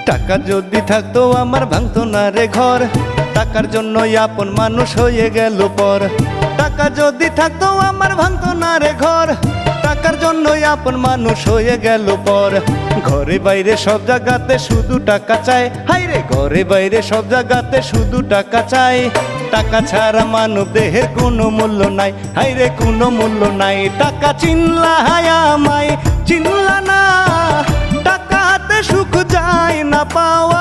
টাকা যদি থাকতো আমার ভাঙতো না রে ঘর, টাকার জন্যই আপন মানুষ হয়ে গেল পর। টাকা যদি থাকতো আমার ভাঙতো না রে ঘর, টাকার জন্যই আপন মানুষ হয়ে গেল পর। ঘরে বাইরে সব জায়গাতে শুধু টাকা চায়, হায়রে ঘরে বাইরে সব জায়গাতে শুধু টাকা চায়। টাকা ছাড়া মানব দেহের কোনো মূল্য নাই, হায়রে কোনো মূল্য নাই। টাকা চিনলা আমায় চিনলা না, টাকা হাতে সুখ যায় না পাওয়া।